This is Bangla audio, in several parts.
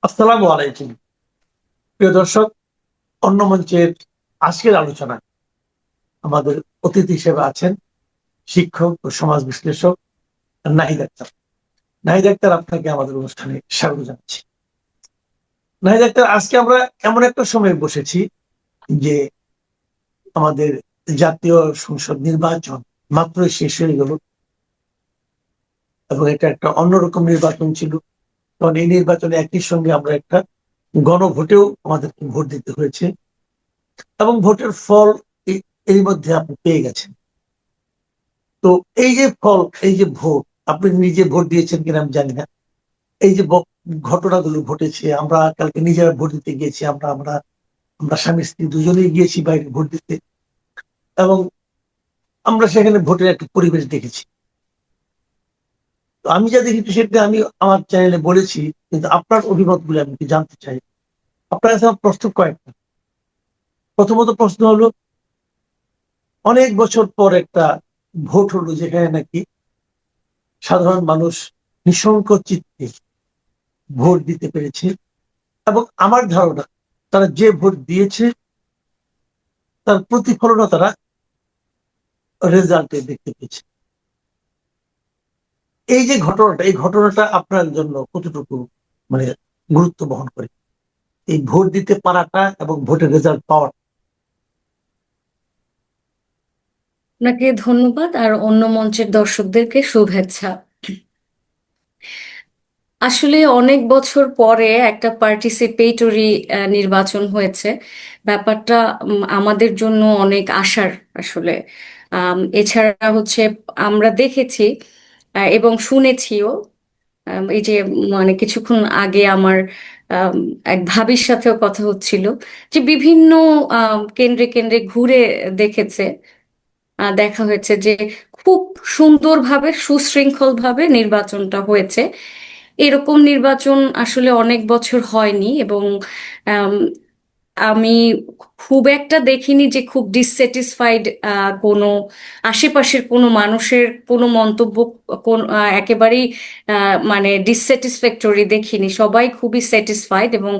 আসসালামু আলাইকুম। প্রিয় দর্শক, অন্য মঞ্চের আজকের আলোচনায় আমাদের অতিথি হিসেবে আছেন শিক্ষক ও সমাজ বিশ্লেষক নাহিদ আক্তার। নাহিদ আক্তার, আপনাকে আমাদের অনুষ্ঠানে স্বাগত জানাচ্ছি। নাহিদ আক্তার, আজকে আমরা এমন একটা সময় বসেছি যে আমাদের জাতীয় সংসদ নির্বাচন মাত্রই শেষ হয়ে গেল এবং এটা একটা অন্যরকম নির্বাচন ছিল। কারণ এই নির্বাচনে একই সঙ্গে আমরা একটা গণভোটেও আমাদেরকে ভোট দিতে হয়েছে এবং ভোটের ফল এর মধ্যে আপনি পেয়ে গেছেন। তো এই যে ফল, এই যে ভোট, আপনি নিজে ভোট দিয়েছেন কিনা আমি জানি না। এই যে ঘটনাগুলো ঘটেছে, আমরা কালকে নিজেরা ভোট দিতে গিয়েছি, আমরা আমরা আমরা স্বামী স্ত্রী দুজনেই গিয়েছি বাইরে ভোট দিতে, এবং আমরা সেখানে ভোটের একটা পরিবেশ দেখেছি। তো আমি যা দেখেছি সেটা আমি আমার চ্যানেলে বলেছি, কিন্তু আপনার অভিমত গুলো আমি জানতে চাই। আপনার কাছে আমার প্রশ্ন কয়েকটা। প্রথমত প্রশ্ন হলো, অনেক বছর পর একটা ভোট হলো যেখানে নাকি সাধারণ মানুষ নিঃসংকোচ চিত্তে ভোট দিতে পেরেছে, এবং আমার ধারণা তারা যে ভোট দিয়েছে তার প্রতিফলনও তারা রেজাল্টে দেখতে পেয়েছে। এই যে ঘটনাটা, এই ঘটনাটা আপনার জন্য কতটুকু মানে গুরুত্ব বহন করে, এই ভোট দিতে পারাটা এবং ভোটের রেজাল্ট পাওয়া? আপনাকে ধন্যবাদ আর অন্য মঞ্চের দর্শকদেরকে শুভেচ্ছা। আসলে অনেক বছর পরে একটা পার্টিসিপেটরি নির্বাচন হয়েছে। ব্যাপারটা আমাদের জন্য অনেক আশার আসলে। এছাড়া হচ্ছে আমরা দেখেছি এবং শুনেছিও। এই যে মানে কিছুক্ষণ আগে আমার আম, এক ভাবির সাথেও কথা হচ্ছিল যে বিভিন্ন কেন্দ্রে কেন্দ্রে ঘুরে দেখেছে, দেখা হয়েছে যে খুব সুন্দরভাবে সুশৃঙ্খলভাবে নির্বাচনটা হয়েছে। এরকম নির্বাচন আসলে অনেক বছর হয়নি, এবং আম, আমি খুব একটা দেখিনি যে খুব ডিসস্যাটিসফাইড কোনো আশেপাশের কোনো মানুষের কোনো মন্তব্য কোন একেবারেই মানে ডিসস্যাটিসফ্যাক্টরি দেখিনি। সবাই খুবই স্যাটিসফাইড, এবং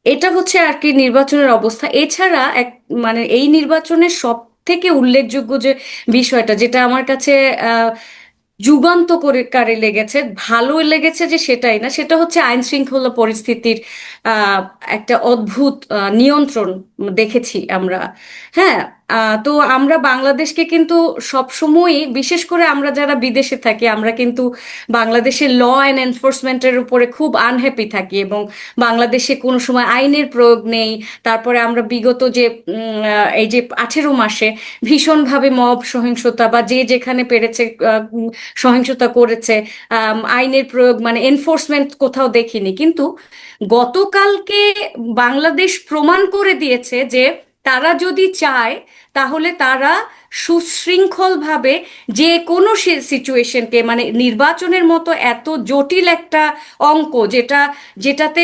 এটা হচ্ছে আর কি নির্বাচনের অবস্থা। এছাড়া এক মানে এই নির্বাচনের সব থেকে উল্লেখযোগ্য যে বিষয়টা, যেটা আমার কাছে আহ যুগান্তকারী লেগেছে, ভালো লেগেছে যে সেটাই না, সেটা হচ্ছে আইন শৃঙ্খলা পরিস্থিতির আহ একটা অদ্ভুত নিয়ন্ত্রণ দেখেছি আমরা। হ্যাঁ। তো আমরা বাংলাদেশকে কিন্তু সবসময়ই, বিশেষ করে আমরা যারা বিদেশে থাকি, আমরা কিন্তু বাংলাদেশের ল অ্যান্ড এনফোর্সমেন্টের উপরে খুব আনহ্যাপি থাকি, এবং বাংলাদেশে কোনো সময় আইনের প্রয়োগ নেই। তারপরে আমরা বিগত যে এই যে 18 মাসে ভীষণভাবে মব সহিংসতা বা যে যেখানে পেরেছে সহিংসতা করেছে, আইনের প্রয়োগ মানে এনফোর্সমেন্ট কোথাও দেখিনি। কিন্তু গতকালকে বাংলাদেশ প্রমাণ করে দিয়েছে যে তারা যদি চায় তাহলে তারা সুশৃঙ্খলভাবে যে কোনো সিচুয়েশনকে, মানে নির্বাচনের মতো এত জটিল একটা অঙ্ক, যেটাতে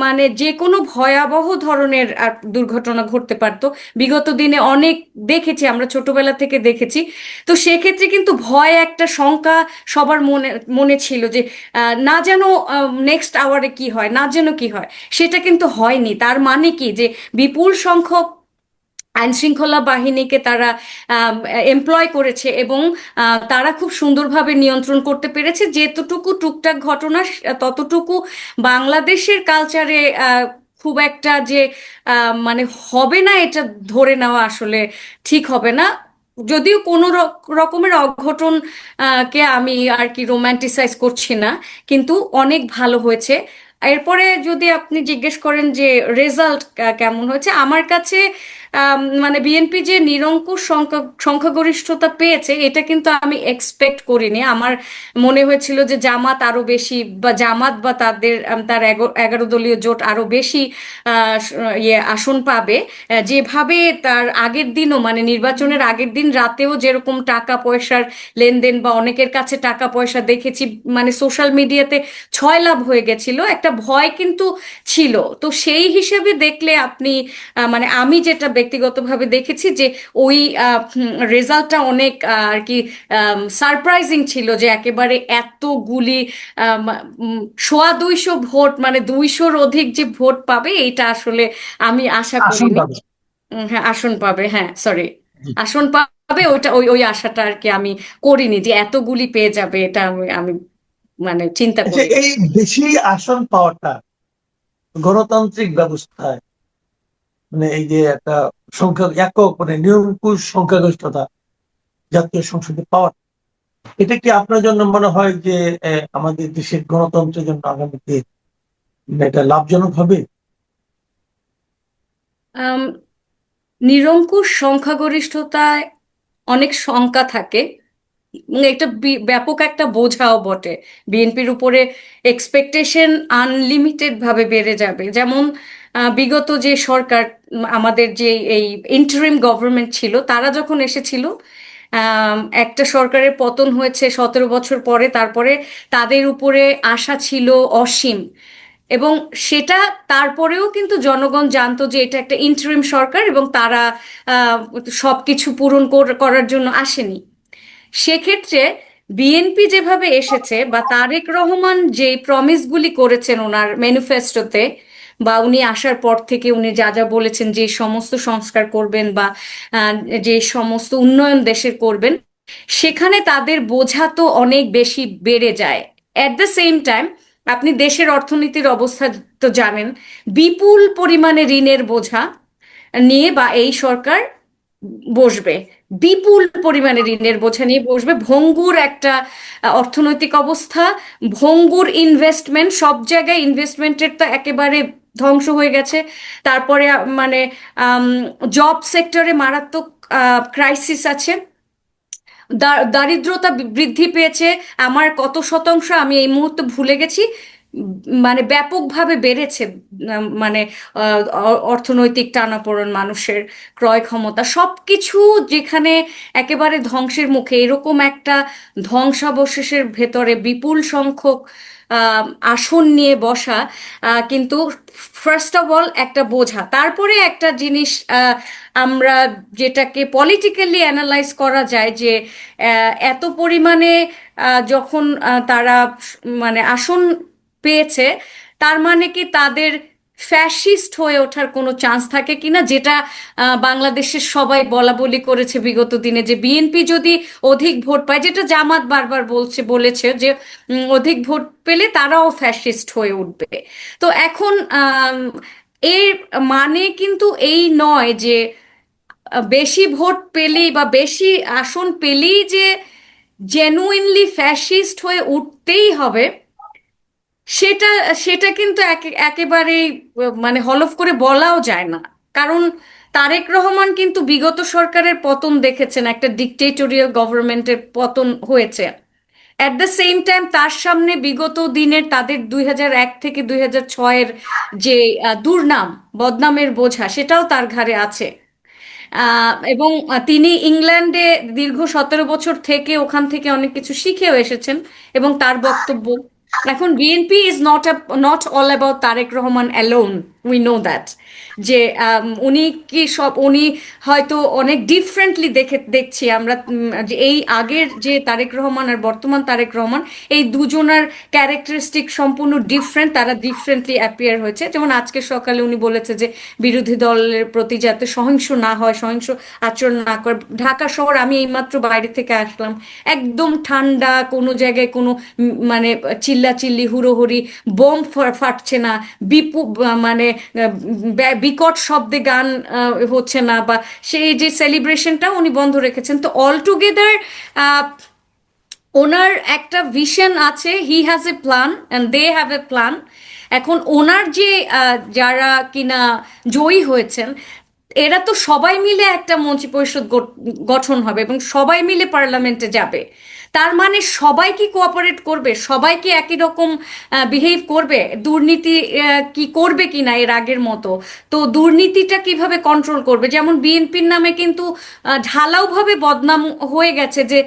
মানে যে কোনো ভয়াবহ ধরনের দুর্ঘটনা ঘটতে পারতো। বিগত দিনে অনেক দেখেছি, আমরা ছোটবেলা থেকে দেখেছি। তো সেক্ষেত্রে কিন্তু ভয়, একটা শঙ্কা সবার মনে মনে ছিল যে না যেন নেক্সট আওয়ারে কি হয়, না যেন কি হয়। সেটা কিন্তু হয়নি। তার মানে কি, যে বিপুল সংখ্যক আইন শৃঙ্খলা বাহিনীকে তারা এমপ্লয় করেছে, এবং তারা খুব সুন্দরভাবে নিয়ন্ত্রণ করতে পেরেছে। যেতটুকু টুকটাক ঘটনা, ততটুকু বাংলাদেশের কালচারে খুব একটা যে মানে হবে না, এটা ধরে নেওয়া আসলে ঠিক হবে না। যদিও কোনো রকমের অঘটন কে আমি আর কি রোমান্টিসাইজ করছি না, কিন্তু অনেক ভালো হয়েছে। এরপরে যদি আপনি জিজ্ঞেস করেন যে রেজাল্ট কেমন হয়েছে, আমার কাছে মানে বিএনপি যে নিরঙ্কুশ সংখ্যাগরিষ্ঠতা পেয়েছে, এটা কিন্তু আমি এক্সপেক্ট করিনি। আমার মনে হয়েছিল যে জামাত আরো বেশি, বা জামাত বা তাদের তার 11 দলীয় জোট আরো বেশি ইয়ে আসন পাবে। যেভাবে তার আগের দিনও, মানে নির্বাচনের আগের দিন রাতেও যেরকম টাকা পয়সার লেনদেন, বা অনেকের কাছে টাকা পয়সা দেখেছি, মানে সোশ্যাল মিডিয়াতে ছয় লাভ হয়ে গেছিল, একটা ভয় কিন্তু ছিল। তো সেই হিসেবে দেখলে আপনি মানে আমি যেটা ব্যক্তিগতভাবে দেখেছি যে ওই রেজাল্টটা অনেক আর কি সারপ্রাইজিং ছিল, যে একেবারে এতগুলি আম, উম, সোয়া 200 ভোট, মানে 200-র অধিক যে ভোট পাবে এটা আসলে আমি আশা আসন করিনি। পাবে। হ্যাঁ, আসন পাবে, হ্যাঁ সরি, জি। আসন পাবে, ওইটা ওই ওই আশাটা আর কি আমি করিনি যে এতগুলি পেয়ে যাবে, এটা আমি মানে চিন্তা আচ্ছা, করিনি। এই বেশি আসন পাওয়াটা গণতান্ত্রিক ব্যবস্থায়, মানে এই যে একটা সংখ্যা একক মানে নিরঙ্কুশ সংখ্যাগরিষ্ঠতা জাতীয় সংসদে পাওয়া, এটা কি আপনার জন্য মনে হয় যে আমাদের দেশের গণতন্ত্রের জন্য আগামীতে এটা লাভজনক হবে? আম, নিরঙ্কুশ সংখ্যাগরিষ্ঠতায় অনেক শঙ্কা থাকে, এটা ব্যাপক একটা বোঝাও বটে। বিএনপির উপরে এক্সপেকটেশন আনলিমিটেড ভাবে বেড়ে যাবে। যেমন বিগত যে সরকার, আমাদের যে এই ইন্টারিম গভর্নমেন্ট ছিল, তারা যখন এসেছিল, একটা সরকারের পতন হয়েছে 17 বছর পরে, তারপরে তাদের উপরে আশা ছিল অসীম। এবং সেটা তারপরেও কিন্তু জনগণ জানতো যে এটা একটা ইন্টারিম সরকার এবং তারা সবকিছু পূরণ করার জন্য আসেনি। সেক্ষেত্রে বিএনপি যেভাবে এসেছে, বা তারেক রহমান যে প্রমিসগুলি করেছেন ওনার ম্যানিফেস্টোতে, বা উনি আসার পর থেকে উনি যা যা বলেছেন যে সমস্ত সংস্কার করবেন বা আহ, যে সমস্ত উন্নয়ন দেশের করবেন, সেখানে তাদের বোঝা তো অনেক বেশি বেড়ে যায়। অ্যাট দ্য সেম টাইম আপনি দেশের অর্থনীতির অবস্থা তো জানেন, বিপুল পরিমাণে ঋণের বোঝা নিয়ে বা এই সরকার বসবে, বিপুল পরিমাণে ঋণের বোঝা নিয়ে বসবে, ভঙ্গুর একটা অর্থনৈতিক অবস্থা, ভঙ্গুর ইনভেস্টমেন্ট, সব জায়গায় ইনভেস্টমেন্টের তো একেবারে ধ্বংস হয়ে গেছে। তারপরে মানে জব সেক্টরে মারাত্মক ক্রাইসিস আছে, দারিদ্রতা বৃদ্ধি পেয়েছে। আমার কত শতাংশ আমি এই মুহূর্তে ভুলে গেছি, মানে ব্যাপকভাবে বেড়েছে। মানে অর্থনৈতিক টানাপোড়েন, মানুষের ক্রয় ক্ষমতা, সবকিছু যেখানে একেবারে ধ্বংসের মুখে, এরকম একটা ধ্বংসাবশেষের ভেতরে বিপুল সংখ্যক আহ, আসন নিয়ে বসা কিন্তু ফার্স্ট অফ অল একটা বোঝা। তারপরে একটা জিনিস আমরা যেটাকে পলিটিক্যালি অ্যানালাইজ করা যায় যে এত পরিমাণে যখন তারা মানে আসন পেয়েছে, তার মানে কি তাদের ফ্যাসিস্ট হয়ে ওঠার কোনো চান্স থাকে কিনা, যেটা বাংলাদেশের সবাই বলা বলি করেছে বিগত দিনে, যে বিএনপি যদি অধিক ভোট পায়, যেটা জামাত বারবার বলেছে যে অধিক ভোট পেলে তারাও ফ্যাসিস্ট হয়ে উঠবে। তো এখন এর মানে কিন্তু এই নয় যে বেশি ভোট পেলেই বা বেশি আসন পেলেই যে জেনুইনলি ফ্যাসিস্ট হয়ে উঠতেই হবে, সেটা সেটা কিন্তু একেবারেই মানে হলফ করে বলাও যায় না। কারণ তারেক রহমান কিন্তু বিগত সরকারের পতন দেখেছেন, একটা ডিকটেটরিয়াল গভর্নমেন্টের পতন হয়েছে। অ্যাট দ্য সেম টাইম তার সামনে বিগত দিনের তাদের 2001 থেকে 2006-এর যে দুর্নাম, বদনামের বোঝা, সেটাও তার ঘাড়ে আছে। এবং তিনি ইংল্যান্ডে দীর্ঘ 17 বছর থেকে ওখান থেকে অনেক কিছু শিখেও এসেছেন। এবং তার বক্তব্য, এখন BNP is not all about Tarique Rahman alone, we know that, যে উনি কি সব, উনি হয়তো অনেক ডিফারেন্টলি দেখছি আমরা, যে এই আগের যে তারেক রহমান আর বর্তমান তারেক রহমান, এই দুজনার ক্যারেক্টারিস্টিক সম্পূর্ণ ডিফারেন্ট, তারা ডিফারেন্টলি অ্যাপিয়ার হয়েছে। যেমন আজকে সকালে উনি বলেছে যে বিরোধী দলের প্রতি যাতে সহিংস না হয়, সহিংস আচরণ না করে। ঢাকা শহর, আমি এইমাত্র বাইরে থেকে আসলাম, একদম ঠান্ডা, কোনো জায়গায় কোনো মানে চিল্লাচিল্লি হুড়োহুড়ি, বোম ফাটছে না, মানে বিকট শব্দে গান হচ্ছে না, বা সেই যে সেলিব্রেশনটা উনি বন্ধ রেখেছেন। তো অল টুগেদার ওনার একটা ভিশন আছে, he has a plan and they have a plan. এখন ওনার যে যারা কিনা জয়ী হয়েছেন, এরা তো সবাই মিলে একটা মন্ত্রিপরিষদ গঠন হবে এবং সবাই মিলে পার্লামেন্টে যাবে। তার মানে সবাই কি কোঅপারেট করবে, সবাই কি একই রকম বিহেভ করবে, দুর্নীতি কি করবে কিনা এর আগের মতো? তো দুর্নীতিটা কিভাবে কন্ট্রোল করবে? যেমন বিএনপির নামে কিন্তু ঢালাওভাবে বদনাম হয়ে গেছে যে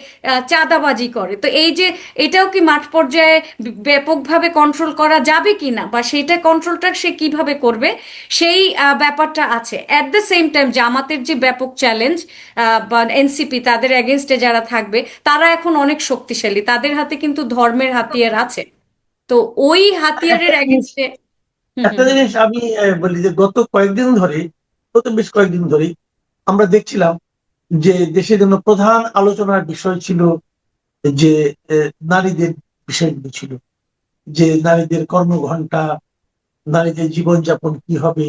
চাঁদাবাজি করে। তো এই যে এটাও কি মাঠ পর্যায়ে ব্যাপকভাবে কন্ট্রোল করা যাবে কিনা, বা সেইটা কন্ট্রোলটা সে কিভাবে করবে, সেই ব্যাপারটা আছে। অ্যাট দ্য সেম টাইম জামাতের যে ব্যাপক চ্যালেঞ্জ, বা এনসিপি তাদের এগেনস্টে যারা থাকবে তারা এখন অনেক শক্তিশালী, তাদের হাতে কিন্তু ধর্মের হাতিয়ার আছে। তো ওই একটা হাতিয়ারের জিনিস এগেনস্টে। হুম একটা হুম হুম। জিনিস আমি বলি যে গত বেশ কয়েকদিন ধরে আমরা দেখছিলাম যে দেশের জন্য প্রধান আলোচনার বিষয় ছিল যে নারীদের বিষয়গুলো ছিল, যে নারীদের কর্মঘণ্টা, নারীদের জীবনযাপন কি হবে,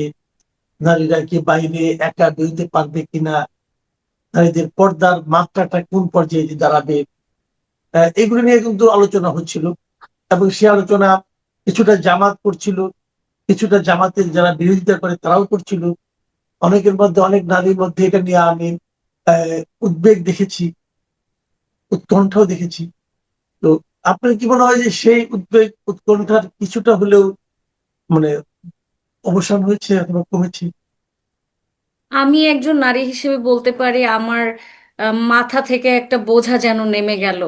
নারীরা কি বাইরে একা বেরোতে পারবে কিনা, নারীদের পর্দার মাত্রাটা কোন পর্যায়ে যে দাঁড়াবে, এগুলো নিয়ে কিন্তু আলোচনা হচ্ছিল। এবং সে আলোচনা কিছুটা জামাত করছিল, কিছুটা জামাতের যারা বিরোধিতা করে তারাও করছিল। অনেকের মধ্যে, অনেক নারীর মধ্যে এটা নিয়ে আমি উদ্বেগ দেখেছি, উৎকণ্ঠাও দেখেছি। তো আপনার কি মনে হয় যে সেই উদ্বেগ উৎকণ্ঠার কিছুটা হলেও মানে অবসান হয়েছে অথবা কমেছে? আমি একজন নারী হিসেবে বলতে পারি আমার মাথা থেকে একটা বোঝা যেন নেমে গেল।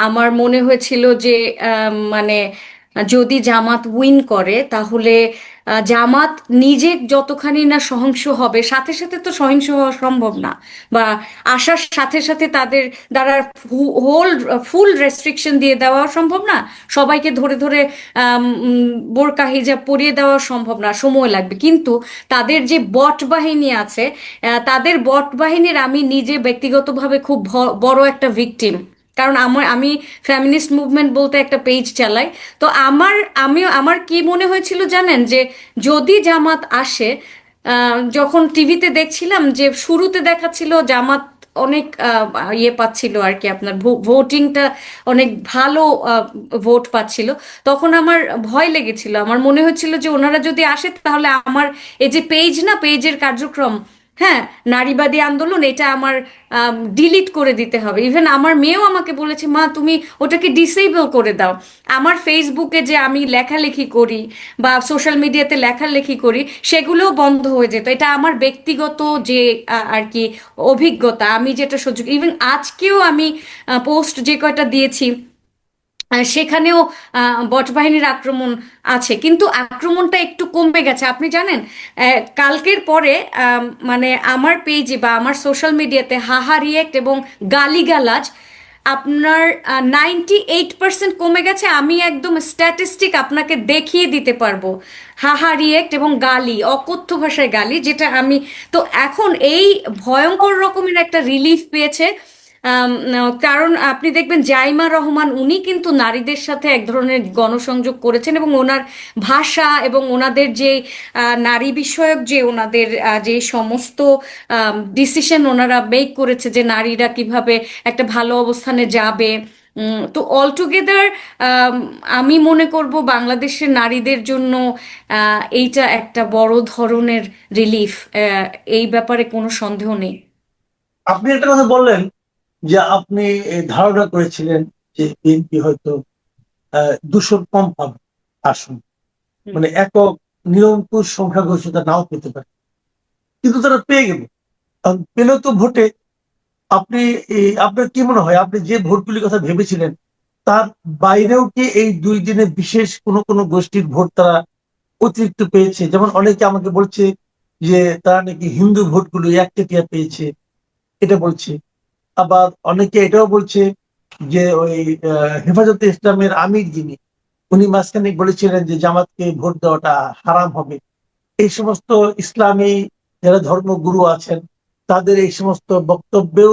আমার মনে হয়েছিল যে মানে যদি জামাত উইন করে তাহলে জামাত নিজে যতখানি না সহিংস হবে, সাথে সাথে তো সহিংস হওয়া সম্ভব না, বা আসার সাথে সাথে তাদের দ্বারা হোল ফুল রেস্ট্রিকশন দিয়ে দেওয়া সম্ভব না, সবাইকে ধরে ধরে বোরকা হিজাব পরিয়ে দেওয়া সম্ভব না, সময় লাগবে। কিন্তু তাদের যে বট বাহিনী আছে, তাদের বট বাহিনীর আমি নিজে ব্যক্তিগতভাবে খুব বড় একটা ভিকটিম। কারণ আমি ফেমিনিস্ট মুভমেন্ট বলতে একটা পেজ চালাই। তো আমার কি মনে হয়েছিল জানেন, যে যদি জামাত আসে, যখন টিভিতে দেখছিলাম যে শুরুতে দেখাচ্ছিল জামাত অনেক ইয়ে পাচ্ছিল আর কি, আপনার ভোটিংটা অনেক ভালো ভোট পাচ্ছিল, তখন আমার ভয় লেগেছিল। আমার মনে হচ্ছিল যে ওনারা যদি আসে তাহলে আমার এই যে পেজ না, পেজের কার্যক্রম, হ্যাঁ, নারীবাদী আন্দোলন, এটা আমার ডিলিট করে দিতে হবে। ইভেন আমার মেয়েও আমাকে বলেছে, মা তুমি ওটাকে ডিসেবল করে দাও। আমার ফেসবুকে যে আমি লেখালেখি করি বা সোশ্যাল মিডিয়াতে লেখালেখি করি সেগুলোও বন্ধ হয়ে যেত। এটা আমার ব্যক্তিগত যে আর কি অভিজ্ঞতা, আমি যেটা সহ্য, ইভেন আজকেও আমি পোস্ট যে কয়টা দিয়েছি সেখানেও বটবাহিনীর আক্রমণ আছে, কিন্তু আক্রমণটা একটু কমে গেছে। আপনি জানেন, কালকের পরে মানে আমার পেজে বা আমার সোশ্যাল মিডিয়াতে হাহা রিয়েক্ট এবং গালিগালাজ আপনার 98% কমে গেছে। আমি একদম স্ট্যাটিস্টিক আপনাকে দেখিয়ে দিতে পারবো। হাহা রিয়েক্ট এবং গালি, অকথ্য ভাষায় গালি, যেটা আমি, তো এখন এই ভয়ঙ্কর রকমের একটা রিলিফ পেয়েছে। কারণ আপনি দেখবেন জাইমা রহমান উনি কিন্তু নারীদের সাথে এক ধরনের গণসংযোগ করেছেন, এবং ওনার ভাষা এবং ওনাদের যে নারী বিষয়ক যে ওনাদের যে সমস্ত ডিসিশন ওনারা মেক করেছে, যে নারীরা কিভাবে একটা ভালো অবস্থানে যাবে। তো অল টুগেদার আমি মনে করব বাংলাদেশের নারীদের জন্য এইটা একটা বড় ধরনের রিলিফ, এই ব্যাপারে কোনো সন্দেহ নেই। আপনি একটা কথা বললেন যে আপনি ধারণা করেছিলেন যে বিএনপি হয়তো 200 কম পাবে আসন, হুম। মানে একক নিরঙ্কুশ সংখ্যাগরিষ্ঠতা নাও পেতে পারে, কিন্তু তারা পেয়ে গেল। কারণ পেল তো ভোটে। আপনি আপনার কি মনে হয়, আপনি যে ভোটগুলির কথা ভেবেছিলেন তার বাইরেও কি এই 2 দিনে বিশেষ কোনো কোনো গোষ্ঠীর ভোট তারা অতিরিক্ত পেয়েছে? যেমন অনেকে আমাকে বলছে যে তারা নাকি হিন্দু ভোটগুলো একচেটিয়া পেয়েছে, এটা বলছে। আবার অনেকে এটাও বলছে যে ওই হেফাজতে ইসলামের আমির যিনি, উনি মাঝখানে বলেছিলেন যে জামাতকে ভোট দেওয়াটা হারাম হবে। এই সমস্ত ইসলামী যারা ধর্মগুরু আছেন তাদের এই সমস্ত বক্তব্যেও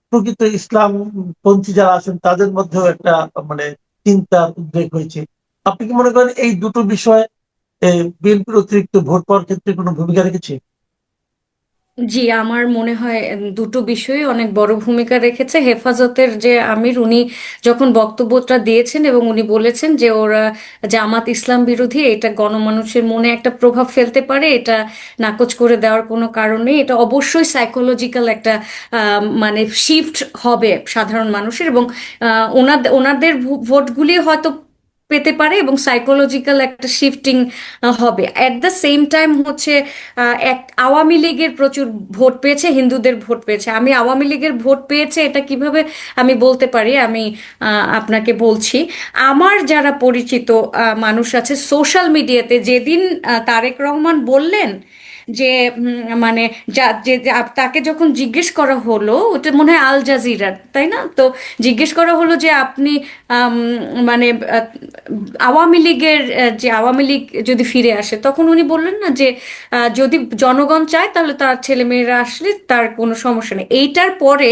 প্রকৃত ইসলাম পন্থী যারা আছেন তাদের মধ্যেও একটা মানে চিন্তার উদ্বেগ হয়েছে। আপনি কি মনে করেন এই দুটো বিষয় বিএনপির অতিরিক্ত ভোট পাওয়ার ক্ষেত্রে কোনো ভূমিকা রেখেছে? জি, আমার মনে হয় দুটো বিষয় অনেক বড় ভূমিকা রেখেছে। হেফাজতের যে আমির, উনি যখন বক্তব্যটা দিয়েছেন এবং উনি বলেছেন যে ওরা জামাত ইসলাম বিরোধী, এটা গণমানুষের মনে একটা প্রভাব ফেলতে পারে, এটা নাকচ করে দেওয়ার কোনো কারণ নেই, এটা অবশ্যই সাইকোলজিক্যাল একটা মানে শিফট হবে সাধারণ মানুষের, এবং ওনাদের ভোটগুলি হয়তো পেতে পারে এবং সাইকোলজিক্যাল একটা শিফটিং হবে। অ্যাট দ্য সেম টাইম হচ্ছে এক আওয়ামী লীগের প্রচুর ভোট পেয়েছে, হিন্দুদের ভোট পেয়েছে। আমি আওয়ামী লীগের ভোট পেয়েছে এটা কিভাবে আমি বলতে পারি, আমি আপনাকে বলছি। আমার যারা পরিচিত মানুষ আছে সোশ্যাল মিডিয়াতে, যেদিন তারেক রহমান বললেন যে মানে তাকে যখন জিজ্ঞেস করা হলো, ওটা মনে হয় আল জাজিরার, তাই না? তো জিজ্ঞেস করা হলো যে আপনি আম, মানে আওয়ামী লীগের যে আওয়ামী লীগ যদি ফিরে আসে, তখন উনি বললেন না যে যদি জনগণ চায় তাহলে তার ছেলেমেয়েরা আসলে তার কোনো সমস্যা নেই। এইটার পরে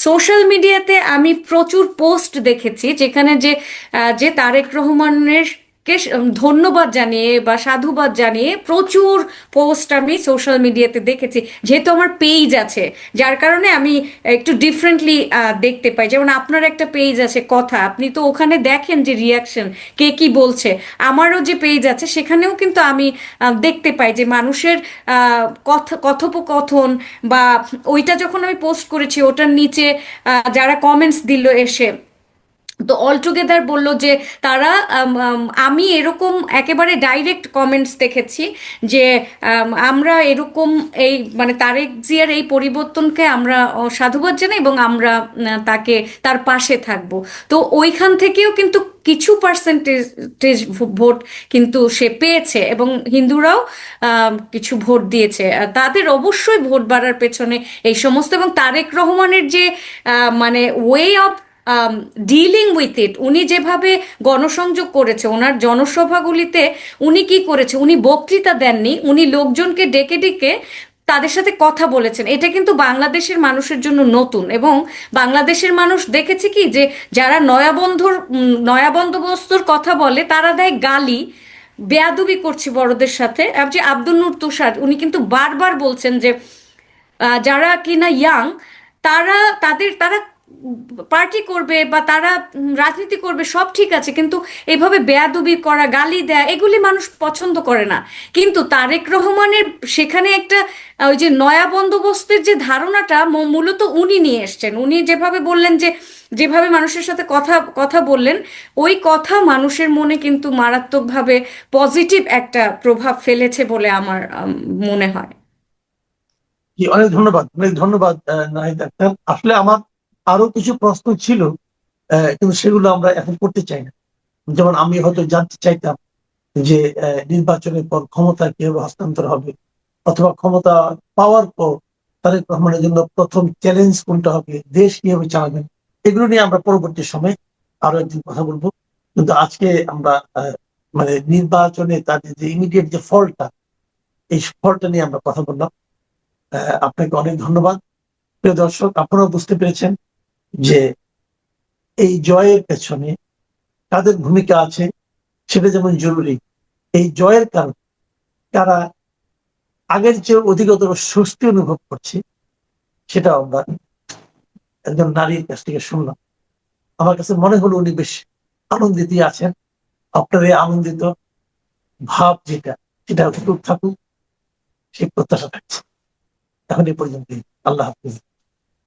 সোশ্যাল মিডিয়াতে আমি প্রচুর পোস্ট দেখেছি যেখানে যে তারেক রহমানের ধন্যবাদ জানিয়ে বা সাধুবাদ জানিয়ে প্রচুর পোস্ট আমি সোশ্যাল মিডিয়াতে দেখেছি। যেহেতু আমার পেজ আছে, যার কারণে আমি একটু ডিফারেন্টলি দেখতে পাই। যেমন আপনার একটা পেজ আছে কথা, আপনি তো ওখানে দেখেন যে রিয়াকশন কে কি বলছে। আমারও যে পেজ আছে সেখানেও কিন্তু আমি দেখতে পাই যে মানুষের কথোপকথন, বা ওইটা যখন আমি পোস্ট করেছি ওটার নিচে যারা কমেন্টস দিল এসে, তো অল টুগেদার বললো যে তারা আমি এরকম একেবারে ডাইরেক্ট কমেন্টস দেখেছি যে আমরা এরকম এই মানে তারেক জিয়ার এই পরিবর্তনকে আমরা সাধুবাদ জানাই এবং আমরা তাকে তার পাশে থাকব। তো ওইখান থেকেও কিন্তু কিছু পার্সেন্টেজ ভোট কিন্তু সে পেয়েছে, এবং হিন্দুরাও কিছু ভোট দিয়েছে। তাদের অবশ্যই ভোট বাড়ার পেছনে এই সমস্ত, এবং তারেক রহমানের যে মানে way of dealing with it, উনি যেভাবে গণসংযোগ করেছে ওনার জনসভাগুলিতে, উনি কি করেছে, উনি বক্তৃতা দেননি, উনি লোকজনকে ডেকে ডেকে তাদের সাথে কথা বলেছেন। এটা কিন্তু বাংলাদেশের মানুষের জন্য নতুন, এবং বাংলাদেশের মানুষ দেখেছে কি যে যারা নয়া বন্দোবস্তর কথা বলে তারা দেয় গালি, বেয়াদবি করছে বড়দের সাথে। যে আব্দুল নূর তুষার, উনি কিন্তু বারবার বলছেন যে যারা কিনা ইয়াং, তারা তারা পার্টি করবে বা তারা রাজনীতি করবে, সব ঠিক আছে, কিন্তু এভাবে বেয়াদবি করা, গালি দেয়া, এগুলি মানুষ পছন্দ করে না। কিন্তু তারেক রহমানের সেখানে একটা ওই যে নয়া বন্দোবস্তের যে ধারণাটা মূলত উনি নিয়ে এসছেন। উনি যেভাবে বললেন যে যেভাবে মানুষের সাথে কথা কথা বললেন, ওই কথা মানুষের মনে কিন্তু মারাত্মকভাবে পজিটিভ একটা প্রভাব ফেলেছে বলে আমার মনে হয়। জি, অনেক ধন্যবাদ, অনেক ধন্যবাদ নাহিদ আক্তার। আসলে আমার আরো কিছু প্রশ্ন ছিল, কিন্তু সেগুলো আমরা এখন করতে চাই না। যেমন আমি হয়তো জানতে চাইতাম যে নির্বাচনের পর ক্ষমতা কিভাবে হস্তান্তর হবে, অথবা ক্ষমতা পাওয়ার পর তারেক রহমানের জন্য প্রথম চ্যালেঞ্জ কোনটা হবে, দেশ কিভাবে চালাবেন, এগুলো নিয়ে আমরা পরবর্তী সময়ে আরো একদিন কথা বলবো। কিন্তু আজকে আমরা মানে নির্বাচনে তাদের যে ইমিডিয়েট যে ফলটা, এই ফলটা নিয়ে আমরা কথা বললাম। আপনাকে অনেক ধন্যবাদ। প্রিয় দর্শক, আপনারাও বুঝতে পেরেছেন যে এই জয়ের পেছনে কাদের ভূমিকা আছে, সেটা যেমন জরুরি, এই জয়ের কারণ তারা আগের চেয়ে অধিকতর স্বস্তি অনুভব করছে, সেটা আমরা একজন নারীর কাছ থেকে শুনলাম। আমার কাছে মনে হলো উনি বেশ আনন্দিত আছেন। আপনার এই আনন্দিত ভাব যেটা, সেটা থাকুক, সেই প্রত্যাশা থাকছে। এখন এই পর্যন্ত, আল্লাহ হাফিজ।